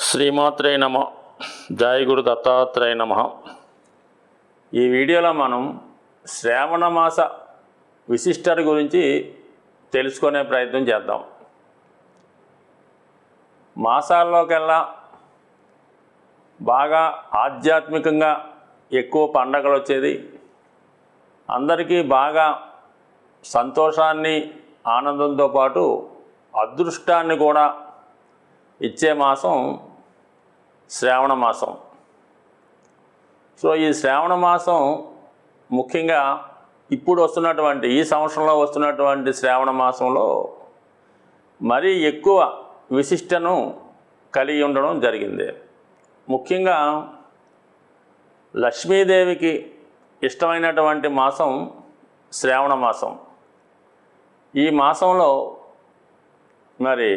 శ్రీమాత్రే నమ. జయ గురు దత్తాత్రేయ నమ. ఈ వీడియోలో మనం శ్రావణ మాస విశిష్టత గురించి తెలుసుకునే ప్రయత్నం చేద్దాం. మాసాల్లోకెల్లా బాగా ఆధ్యాత్మికంగా ఎక్కువ పండగలు వచ్చేది, అందరికీ బాగా సంతోషాన్ని ఆనందంతో పాటు అదృష్టాన్ని కూడా ఇచ్చే మాసం శ్రావణ మాసం. సో ఈ శ్రావణ మాసం ముఖ్యంగా ఇప్పుడు వస్తున్నటువంటి ఈ సంవత్సరంలో వస్తున్నటువంటి శ్రావణ మాసంలో మరీ ఎక్కువ విశిష్టను కలిగి ఉండడం జరిగింది. ముఖ్యంగా లక్ష్మీదేవికి ఇష్టమైనటువంటి మాసం శ్రావణ మాసం. ఈ మాసంలో మరి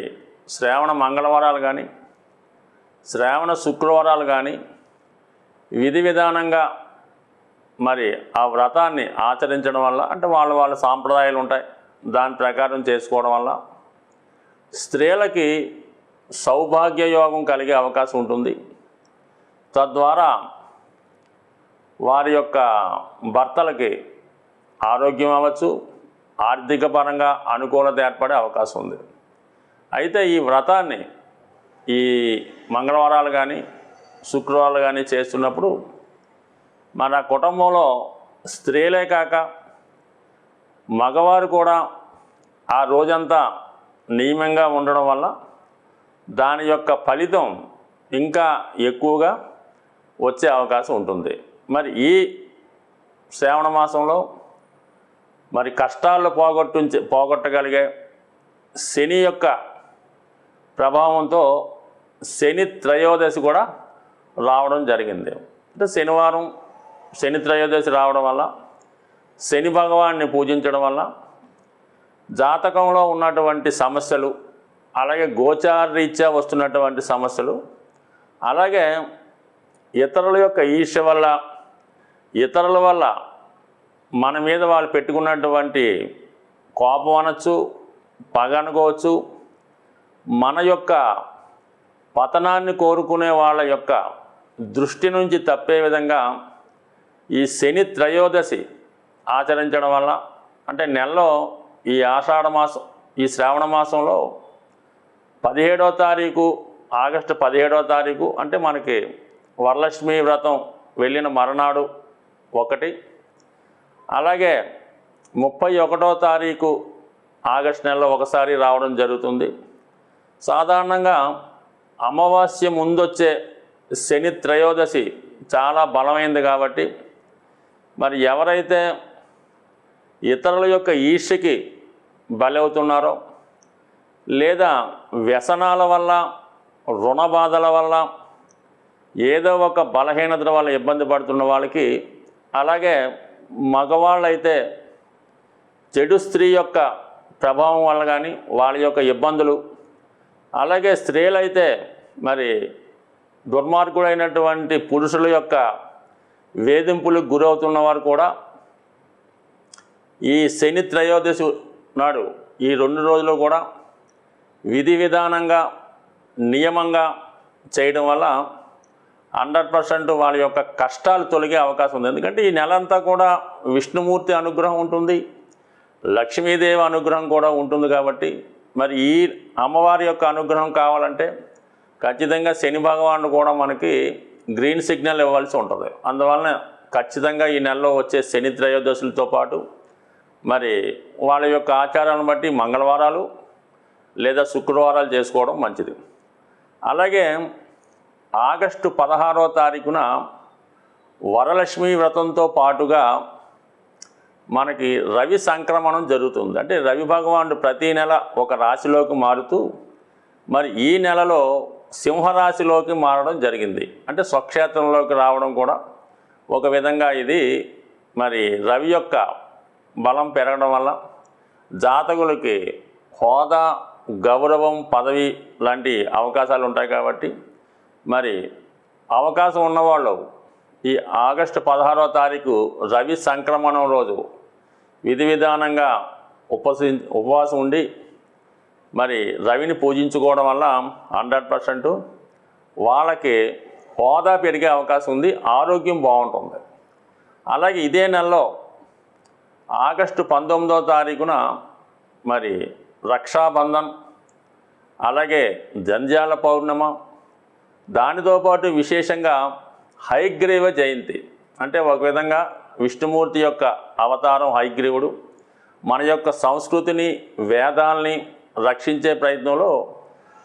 శ్రావణ మంగళవారాలు కానీ శ్రావణ శుక్రవారాలు కానీ విధి విధానంగా మరి ఆ వ్రతాన్ని ఆచరించడం వల్ల, అంటే వాళ్ళ సాంప్రదాయాలు ఉంటాయి, దాని ప్రకారం చేసుకోవడం వల్ల స్త్రీలకి సౌభాగ్య యోగం కలిగే అవకాశం ఉంటుంది. తద్వారా వారి యొక్క భర్తలకి ఆరోగ్యం అవ్వచ్చు, ఆర్థిక పరంగా అనుకూలత ఏర్పడే అవకాశం ఉంది. అయితే ఈ వ్రతాన్ని ఈ మంగళవారాలు కానీ శుక్రవారాలు కానీ చేస్తున్నప్పుడు మన కుటుంబంలో స్త్రీలే కాక మగవారు కూడా ఆ రోజంతా నియమంగా ఉండడం వల్ల దాని యొక్క ఫలితం ఇంకా ఎక్కువగా వచ్చే అవకాశం ఉంటుంది. మరి ఈ శ్రావణ మాసంలో మరి కష్టాలు పోగొట్టగలిగే శని యొక్క ప్రభావంతో శని త్రయోదశి కూడా రావడం జరిగింది. అంటే శనివారం శని త్రయోదశి రావడం వల్ల శని భగవాన్ని పూజించడం వల్ల జాతకంలో ఉన్నటువంటి సమస్యలు, అలాగే గోచార రీత్యా వస్తున్నటువంటి సమస్యలు, అలాగే ఇతరుల యొక్క ఈర్ష్య వల్ల, ఇతరుల వల్ల మన మీద వాళ్ళు పెట్టుకున్నటువంటి కోపం అనొచ్చు, పగ అనుకోవచ్చు, మన యొక్క పతనాన్ని కోరుకునే వాళ్ళ యొక్క దృష్టి నుంచి తప్పే విధంగా ఈ శని త్రయోదశి ఆచరించడం వల్ల, అంటే నెలలో ఈ ఆషాఢ మాసం ఈ శ్రావణ మాసంలో 17వ తారీఖు ఆగస్టు 17వ తారీఖు అంటే మనకి వరలక్ష్మి వ్రతం వెళ్ళిన మరునాడు ఒకటి, అలాగే 31వ తారీఖు ఆగస్టు నెలలో ఒకసారి రావడం జరుగుతుంది. సాధారణంగా అమావాస్య ముందొచ్చే శని త్రయోదశి చాలా బలమైంది కాబట్టి మరి ఎవరైతే ఇతరుల యొక్క ఈర్ష్యకి బలవుతున్నారో, లేదా వ్యసనాల వల్ల, రుణ బాధల వల్ల, ఏదో ఒక బలహీనత వల్ల ఇబ్బంది పడుతున్న వాళ్ళకి, అలాగే మగవాళ్ళైతే చెడు స్త్రీ యొక్క ప్రభావం వల్ల కానీ వాళ్ళ యొక్క ఇబ్బందులు, అలాగే స్త్రీలైతే మరి దుర్మార్గుడైనటువంటి పురుషుల యొక్క వేధింపులకు గురవుతున్న వారు కూడా ఈ శని త్రయోదశి నాడు ఈ 2 రోజులు కూడా విధి విధానంగా నియమంగా చేయడం వల్ల 100% వాళ్ళ యొక్క కష్టాలు తొలగే అవకాశం ఉంది. ఎందుకంటే ఈ నెలంతా కూడా విష్ణుమూర్తి అనుగ్రహం ఉంటుంది, లక్ష్మీదేవి అనుగ్రహం కూడా ఉంటుంది. కాబట్టి మరి ఈ అమ్మవారి యొక్క అనుగ్రహం కావాలంటే ఖచ్చితంగా శని భగవానుడు కూడా మనకి గ్రీన్ సిగ్నల్ ఇవ్వాల్సి ఉంటుంది. అందువలన ఖచ్చితంగా ఈ నెలలో వచ్చే శని త్రయోదశులతో పాటు మరి వాళ్ళ యొక్క ఆచారాలను బట్టి మంగళవారాలు లేదా శుక్రవారాలు చేసుకోవడం మంచిది. అలాగే ఆగస్టు 16వ తారీఖున వరలక్ష్మి వ్రతంతో పాటుగా మనకి రవి సంక్రమణం జరుగుతుంది. అంటే రవి భగవానుడు ప్రతీ నెల ఒక రాశిలోకి మారుతూ మరి ఈ నెలలో సింహరాశిలోకి మారడం జరిగింది. అంటే స్వక్షేత్రంలోకి రావడం కూడా ఒక విధంగా ఇది మరి రవి యొక్క బలం పెరగడం వల్ల జాతకులకి హోదా, గౌరవం, పదవి లాంటి అవకాశాలు ఉంటాయి. కాబట్టి మరి అవకాశం ఉన్నవాళ్ళు ఈ ఆగస్టు 16వ తారీఖు రవి సంక్రమణం రోజు విధి విధానంగా ఉపవాసం ఉండి మరి రవిని పూజించుకోవడం వల్ల 100% వాళ్ళకి హోదా పెరిగే అవకాశం ఉంది, ఆరోగ్యం బాగుంటుంది. అలాగే ఇదే నెలలో ఆగస్టు 19వ తారీఖున మరి రక్షాబంధన్, అలాగే జంధ్యాల పౌర్ణమ, దానితో పాటు విశేషంగా హయగ్రీవ జయంతి. అంటే ఒక విధంగా విష్ణుమూర్తి యొక్క అవతారం హయగ్రీవుడు మన యొక్క సంస్కృతిని, వేదాల్ని రక్షించే ప్రయత్నంలో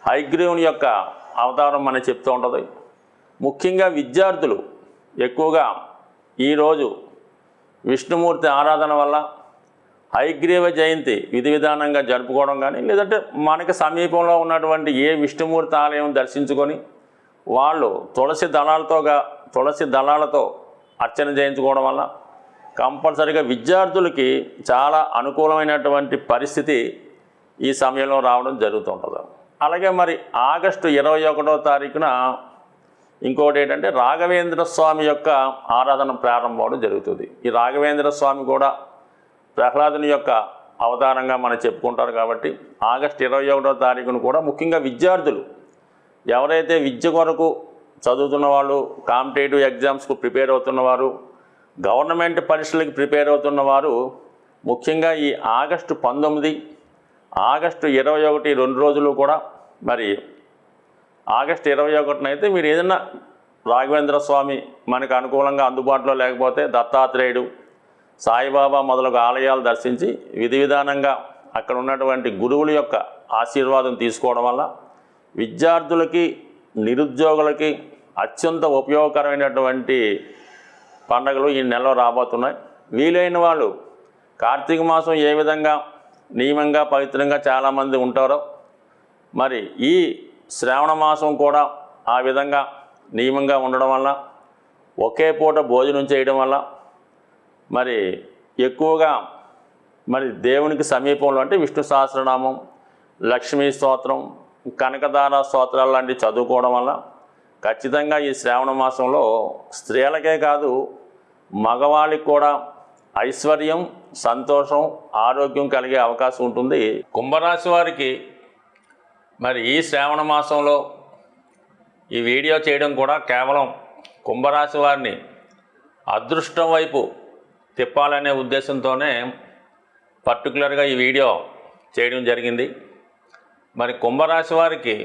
హయగ్రీవుని యొక్క అవతారం మనకి చెప్తూ ఉంటుంది. ముఖ్యంగా విద్యార్థులు ఎక్కువగా ఈరోజు విష్ణుమూర్తి ఆరాధన వల్ల హయగ్రీవ జయంతి విధి విధానంగా జరుపుకోవడం కానీ, లేదంటే మనకి సమీపంలో ఉన్నటువంటి ఏ విష్ణుమూర్తి ఆలయం దర్శించుకొని వాళ్ళు తులసి దళాలతో అర్చన చేయించుకోవడం వల్ల కంపల్సరీగా విద్యార్థులకి చాలా అనుకూలమైనటువంటి పరిస్థితి ఈ సమయంలో రావడం జరుగుతుంటుంది. అలాగే మరి ఆగస్టు 21వ తారీఖున ఇంకోటి ఏంటంటే రాఘవేంద్ర స్వామి యొక్క ఆరాధన ప్రారంభం అవడం జరుగుతుంది. ఈ రాఘవేంద్ర స్వామి కూడా ప్రహ్లాదుని యొక్క అవతారంగా మనం చెప్పుకుంటారు కాబట్టి ఆగస్టు 21వ తారీఖున కూడా ముఖ్యంగా విద్యార్థులు ఎవరైతే విద్య కొరకు చదువుతున్న వాళ్ళు, కాంపిటేటివ్ ఎగ్జామ్స్కు ప్రిపేర్ అవుతున్నవారు, గవర్నమెంట్ పరీక్షలకు ప్రిపేర్ అవుతున్నవారు ముఖ్యంగా ఈ ఆగస్టు 19, ఆగస్టు 21 2 రోజులు కూడా మరి ఆగస్టు 21న అయితే మీరు ఏదైనా రాఘవేంద్ర స్వామి మనకు అనుకూలంగా అందుబాటులో లేకపోతే దత్తాత్రేయుడు, సాయిబాబా మొదలగు ఆలయాలు దర్శించి విధి విధానంగా అక్కడ ఉన్నటువంటి గురువుల యొక్క ఆశీర్వాదం తీసుకోవడం వల్ల విద్యార్థులకి, నిరుద్యోగులకి అత్యంత ఉపయోగకరమైనటువంటి పండుగలు ఈ నెలలో రాబోతున్నాయి. వీలైన వాళ్ళు కార్తీక మాసం ఏ విధంగా నియమంగా పవిత్రంగా చాలామంది ఉంటారో మరి ఈ శ్రావణ మాసం కూడా ఆ విధంగా నియమంగా ఉండడం వల్ల, ఒకే పూట భోజనం చేయడం వల్ల మరి ఎక్కువగా మరి దేవునికి సమీపంలో అంటే విష్ణు సహస్రనామం, లక్ష్మీ స్తోత్రం, కనకదార స్తోత్రాలు లాంటివి చదువుకోవడం వల్ల ఖచ్చితంగా ఈ శ్రావణ మాసంలో స్త్రీలకే కాదు మగవాళ్ళకి కూడా ఐశ్వర్యం, సంతోషం, ఆరోగ్యం కలిగే అవకాశం ఉంటుంది. కుంభరాశి వారికి మరి ఈ శ్రావణ మాసంలో ఈ వీడియో చేయడం కూడా కేవలం కుంభరాశి వారిని అదృష్టం వైపు తిప్పాలనే ఉద్దేశంతోనే పర్టికులర్గా ఈ వీడియో చేయడం జరిగింది. మరి కుంభరాశి వారికి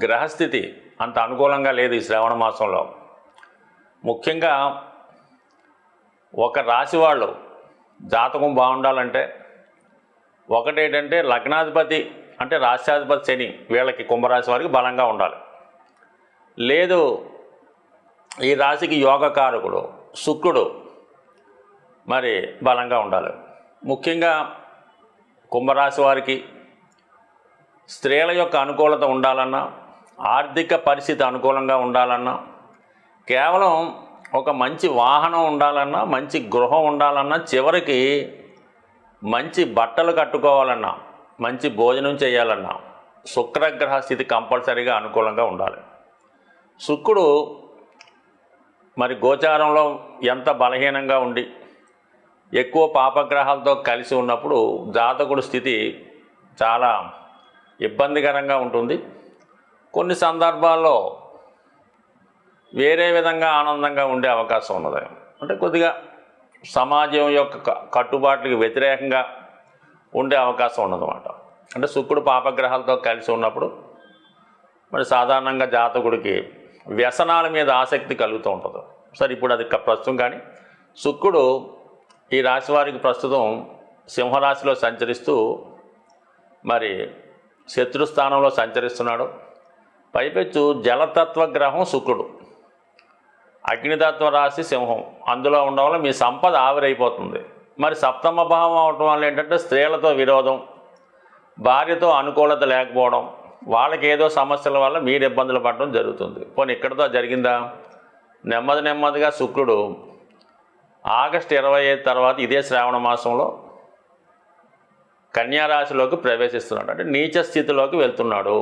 గ్రహస్థితి అంత అనుకూలంగా లేదు ఈ శ్రావణ మాసంలో. ముఖ్యంగా ఒక రాశి వాళ్ళు జాతకం బాగుండాలంటే ఒకటేంటంటే లగ్నాధిపతి అంటే రాష్ట్రాధిపతి శని వీళ్ళకి కుంభరాశి వారికి బలంగా ఉండాలి. లేదు ఈ రాశికి యోగకారకుడు శుక్రుడు మరి బలంగా ఉండాలి. ముఖ్యంగా కుంభరాశి వారికి స్త్రీల యొక్క అనుకూలత ఉండాలన్నా, ఆర్థిక పరిస్థితి అనుకూలంగా ఉండాలన్నా, కేవలం ఒక మంచి వాహనం ఉండాలన్నా, మంచి గృహం ఉండాలన్నా, చివరికి మంచి బట్టలు కట్టుకోవాలన్నా, మంచి భోజనం చేయాలన్నా శుక్రగ్రహ స్థితి కంపల్సరీగా అనుకూలంగా ఉండాలి. శుక్రుడు మరి గోచారంలో ఎంత బలహీనంగా ఉండి ఎక్కువ పాపగ్రహాలతో కలిసి ఉన్నప్పుడు జాతకుడు స్థితి చాలా ఇబ్బందికరంగా ఉంటుంది. కొన్ని సందర్భాల్లో వేరే విధంగా ఆనందంగా ఉండే అవకాశం ఉన్నది. అంటే కొద్దిగా సమాజం యొక్క కట్టుబాట్లకి వ్యతిరేకంగా ఉండే అవకాశం ఉన్నదన్నమాట. అంటే శుక్రుడు పాపగ్రహాలతో కలిసి ఉన్నప్పుడు మరి సాధారణంగా జాతకుడికి వ్యసనాల మీద ఆసక్తి కలుగుతూ ఉంటుంది. సరే ఇప్పుడు అది ప్రస్తుతం కానీ శుక్రుడు ఈ రాశి వారికి ప్రస్తుతం సింహరాశిలో సంచరిస్తూ మరి శత్రుస్థానంలో సంచరిస్తున్నాడు. పైపెచ్చు జలతత్వ గ్రహం శుక్రుడు, అగ్నితత్వ రాశి సింహం, అందులో ఉండడం వల్ల మీ సంపద ఆవిరైపోతుంది. మరి సప్తమ భావం అవటం వల్ల ఏంటంటే స్త్రీలతో విరోధం, భార్యతో అనుకూలత లేకపోవడం, వాళ్ళకి ఏదో సమస్యల వల్ల మీరు ఇబ్బందులు పడడం జరుగుతుంది. పోనీ ఇక్కడితో జరిగిందా? నెమ్మదిగా శుక్రుడు ఆగస్టు 25 తర్వాత ఇదే శ్రావణ మాసంలో కన్యారాశిలోకి ప్రవేశిస్తున్నాడు. అంటే నీచ స్థితిలోకి వెళ్తున్నాడు.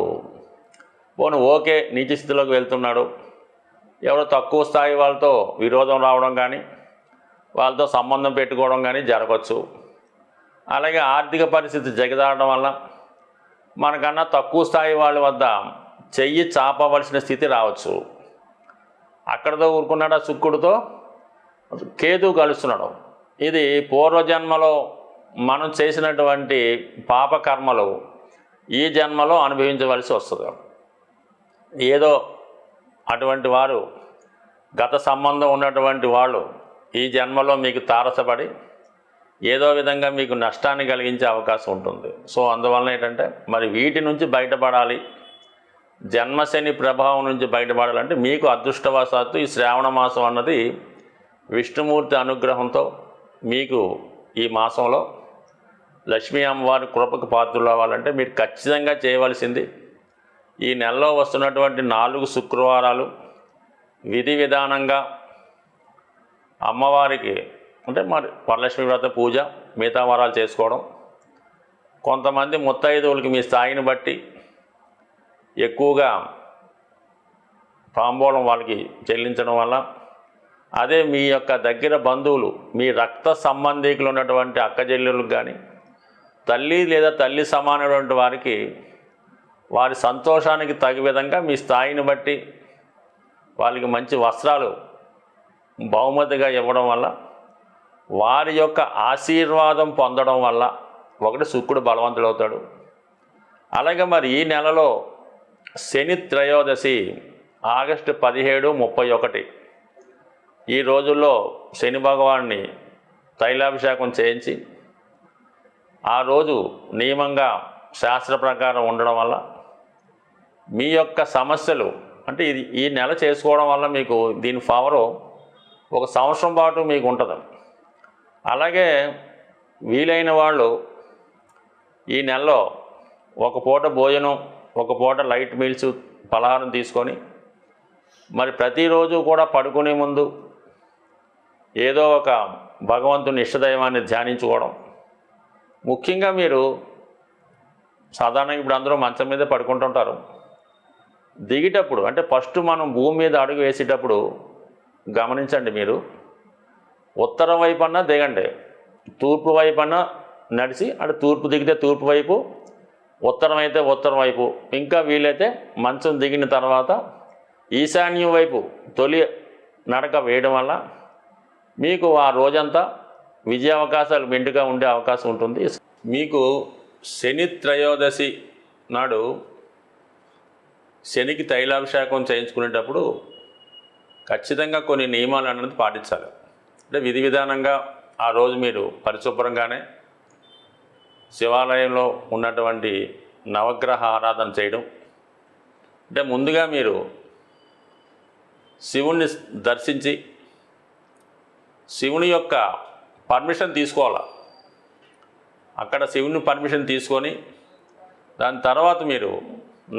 పోనీ ఓకే, నీచ స్థితిలోకి వెళ్తున్నాడు, ఎవరో తక్కువ స్థాయి వాళ్ళతో విరోధం రావడం కానీ, వాళ్ళతో సంబంధం పెట్టుకోవడం కానీ జరగవచ్చు. అలాగే ఆర్థిక పరిస్థితి జగదాడడం వల్ల మనకన్నా తక్కువ స్థాయి వాళ్ళ వద్ద చెయ్యి చాపవలసిన స్థితి రావచ్చు. అక్కడితో ఊరుకున్నాడు, ఆ శుక్రుడితో కేతు కలుస్తున్నాడు. ఇది పూర్వజన్మలో మనం చేసినటువంటి పాపకర్మలు ఈ జన్మలో అనుభవించవలసి వస్తుంది. ఏదో అటువంటి వారు, గత సంబంధం ఉన్నటువంటి వాళ్ళు ఈ జన్మలో మీకు తారసపడి ఏదో విధంగా మీకు నష్టాన్ని కలిగించే అవకాశం ఉంటుంది. సో అందువలన ఏంటంటే మరి వీటి నుంచి బయటపడాలి, జన్మశని ప్రభావం నుంచి బయటపడాలంటే మీకు అదృష్టవశాత్తు ఈ శ్రావణ మాసం అన్నది విష్ణుమూర్తి అనుగ్రహంతో మీకు ఈ మాసంలో లక్ష్మీ అమ్మవారి కృపకు పాత్రలు అవ్వాలంటే మీరు ఖచ్చితంగా చేయవలసింది ఈ నెలలో వస్తున్నటువంటి 4 శుక్రవారాలు విధి విధానంగా అమ్మవారికి అంటే మరి వరలక్ష్మి వ్రత పూజ మిగతా వారాలు చేసుకోవడం. కొంతమంది ముత్తైదువులకి మీ స్థాయిని బట్టి ఎక్కువగా తాంబూలం వాళ్ళకి చెల్లించడం వల్ల, అదే మీ యొక్క దగ్గర బంధువులు మీ రక్త సంబంధికులు ఉన్నటువంటి అక్కచెల్లెళ్ళకి కానీ తల్లి లేదా తల్లి సమానమైనటువంటి వారికి వారి సంతోషానికి తగు విధంగా మీ స్థాయిని బట్టి వాళ్ళకి మంచి వస్త్రాలు బహుమతిగా ఇవ్వడం వల్ల, వారి యొక్క ఆశీర్వాదం పొందడం వల్ల ఒకటి శుక్రుడు బలవంతుడవుతాడు. అలాగే మరి ఈ నెలలో శని త్రయోదశి ఆగస్టు 17, 31 ఈ రోజుల్లో శని భగవాన్ని తైలాభిషేకం చేయించి ఆ రోజు నియమంగా శాస్త్ర ప్రకారం ఉండడం వల్ల మీ యొక్క సమస్యలు అంటే ఇది ఈ నెల చేసుకోవడం వల్ల మీకు దీని పవరు 1 సంవత్సరం పాటు మీకు ఉంటుంది. అలాగే వీలైన వాళ్ళు ఈ నెలలో 1 పూట భోజనం, 1 పూట లైట్ మీల్స్ పలహారం తీసుకొని మరి ప్రతిరోజు కూడా పడుకునే ముందు ఏదో ఒక భగవంతుని ఇష్టదైవాన్ని ధ్యానించుకోవడం. ముఖ్యంగా మీరు సాధారణంగా ఇప్పుడు అందరూ మంచం మీద పడుకుంటుంటారు. దిగేటప్పుడు అంటే ఫస్ట్ మనం భూమి మీద అడుగు వేసేటప్పుడు గమనించండి, మీరు ఉత్తరం వైపున్నా దిగండి, తూర్పు వైపున్నా నడిచి అంటే తూర్పు దిగితే తూర్పు వైపు, ఉత్తరం అయితే ఉత్తరం వైపు, ఇంకా వీలైతే మంచం దిగిన తర్వాత ఈశాన్యం వైపు తొలి నడక వేయడం వల్ల మీకు ఆ రోజంతా విజయ అవకాశాలు మెండుగా ఉండే అవకాశం ఉంటుంది. మీకు శని త్రయోదశి నాడు శనికి తైలాభిషేకం చేయించుకునేటప్పుడు ఖచ్చితంగా కొన్ని నియమాలు అనేది పాటించాలి. అంటే విధి విధానంగా ఆ రోజు మీరు పరిశుభ్రంగానే శివాలయంలో ఉన్నటువంటి నవగ్రహ ఆరాధన చేయడం. అంటే ముందుగా మీరు శివుణ్ణి దర్శించి శివుని యొక్క పర్మిషన్ తీసుకోవాలి. అక్కడ శివుని పర్మిషన్ తీసుకొని దాని తర్వాత మీరు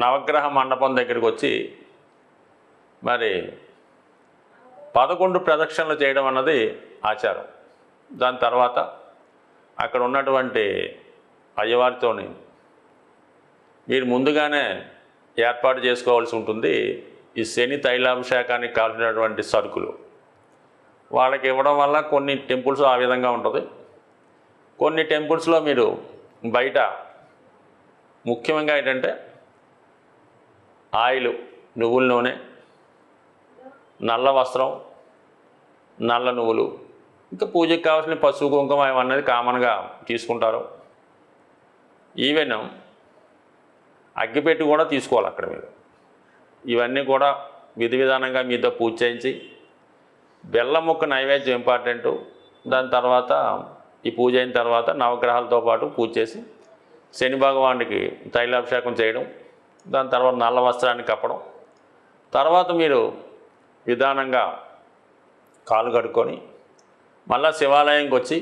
నవగ్రహ మండపం దగ్గరికి వచ్చి మరి 11 ప్రదక్షిణలు చేయడం అన్నది ఆచారం. దాని తర్వాత అక్కడ ఉన్నటువంటి అయ్యవారితోని మీరు ముందుగానే ఏర్పాటు చేసుకోవాల్సి ఉంటుంది. ఈ శని తైలాభిషేకానికి కావాల్సినటువంటి సరుకులు వాళ్ళకి ఇవ్వడం వల్ల కొన్ని టెంపుల్స్ ఆ విధంగా ఉంటుంది. కొన్ని టెంపుల్స్లో మీరు బయట ముఖ్యంగా ఏంటంటే ఆయిల్, నువ్వుల నూనె, నల్ల వస్త్రం, నల్ల నువ్వులు, ఇంకా పూజకి కావాల్సిన పసుపు కుంకుమ ఇవన్నది కామన్గా తీసుకుంటారు. ఈవెన్ అగ్గిపెట్టి కూడా తీసుకోవాలి అక్కడ మీరు. ఇవన్నీ కూడా విధి విధానంగా మీతో పూజ చేయించి బెల్లం ముక్క నైవేద్యం ఇంపార్టెంటు. దాని తర్వాత ఈ పూజ అయిన తర్వాత నవగ్రహాలతో పాటు పూజ చేసి శని భగవానికి తైలాభిషేకం చేయడం, దాని తర్వాత నల్ల వస్త్రాన్ని కప్పడం, తర్వాత మీరు విధానంగా కాలు కడుక్కొని మళ్ళా శివాలయంకి వచ్చి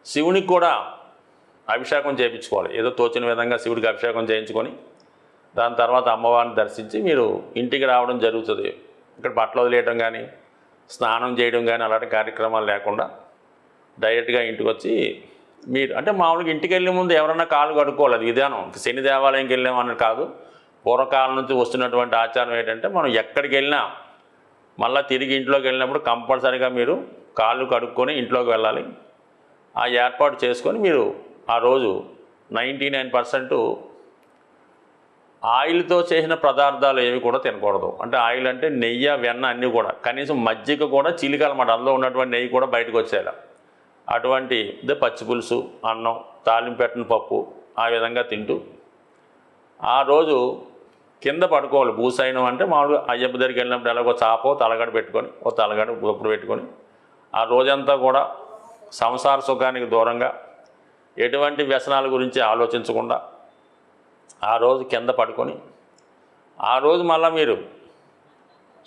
శివునికి కూడా అభిషేకం చేయించుకోవాలి. ఏదో తోచిన విధంగా శివుడికి అభిషేకం చేయించుకొని దాని తర్వాత అమ్మవారిని దర్శించి మీరు ఇంటికి రావడం జరుగుతుంది. ఇక్కడ బట్టలు వదిలేయడం కానీ స్నానం చేయడం కానీ అలాంటి కార్యక్రమాలు లేకుండా డైరెక్ట్గా ఇంటికి వచ్చి మీరు అంటే మామూలుగా ఇంటికి వెళ్ళే ముందు ఎవరన్నా కాలు కడుక్కోవాలి. అది విధానం. శని దేవాలయంకి వెళ్ళామని కాదు. పూర్వకాలం నుంచి వస్తున్నటువంటి ఆచారం ఏంటంటే మనం ఎక్కడికి వెళ్ళినా మళ్ళీ తిరిగి ఇంట్లోకి వెళ్ళినప్పుడు కంపల్సరీగా మీరు కాళ్ళు కడుక్కొని ఇంట్లోకి వెళ్ళాలి. ఆ ఏర్పాటు చేసుకొని మీరు ఆ రోజు 99% ఆయిల్తో చేసిన పదార్థాలు ఏవి కూడా తినకూడదు. అంటే ఆయిల్ అంటే నెయ్యి, వెన్న అన్నీ కూడా, కనీసం మజ్జిగ కూడా చీలికలన్నమాట, అందులో ఉన్నటువంటి నెయ్యి కూడా బయటకు వచ్చేలా అటువంటి పచ్చి పులుసు, అన్నం, తాలింపు పెట్టిన పప్పు ఆ విధంగా తింటూ ఆ రోజు కింద పడుకోవాలి. భూసైనం అంటే మామూలుగా అయ్యప్ప దగ్గరికి వెళ్ళినప్పుడు ఎలాగో చాపో తలగడ పెట్టుకొని తలగడ గొప్పుడు పెట్టుకొని ఆ రోజంతా కూడా సంసార సుఖానికి దూరంగా ఎటువంటి వ్యసనాల గురించి ఆలోచించకుండా ఆ రోజు కింద పడుకొని ఆ రోజు మళ్ళీ మీరు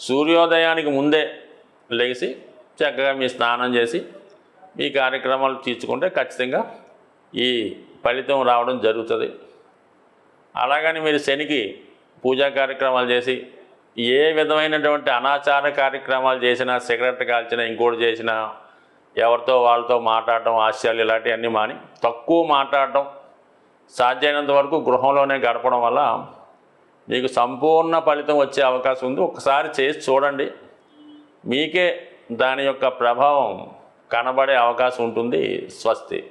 సూర్యోదయానికి ముందే లేచి చక్కగా మీ స్నానం చేసి మీ కార్యక్రమాలు తీర్చుకుంటే ఖచ్చితంగా ఈ ఫలితం రావడం జరుగుతుంది. అలాగని మీరు శనికి పూజా కార్యక్రమాలు చేసి ఏ విధమైనటువంటి అనాచార కార్యక్రమాలు చేసినా, సిగరెట్ కాల్చినా, ఇంకోటి చేసినా, ఎవరితో వాళ్ళతో మాట్లాడటం, హాస్యాలు ఇలాంటివన్నీ మాని తక్కువ మాట్లాడటం, సాధ్యమైనంత వరకు గృహంలోనే గడపడం వల్ల మీకు సంపూర్ణ ఫలితం వచ్చే అవకాశం ఉంది. ఒకసారి చేసి చూడండి, మీకే దాని యొక్క ప్రభావం కనబడే అవకాశం ఉంటుంది. స్వస్తి.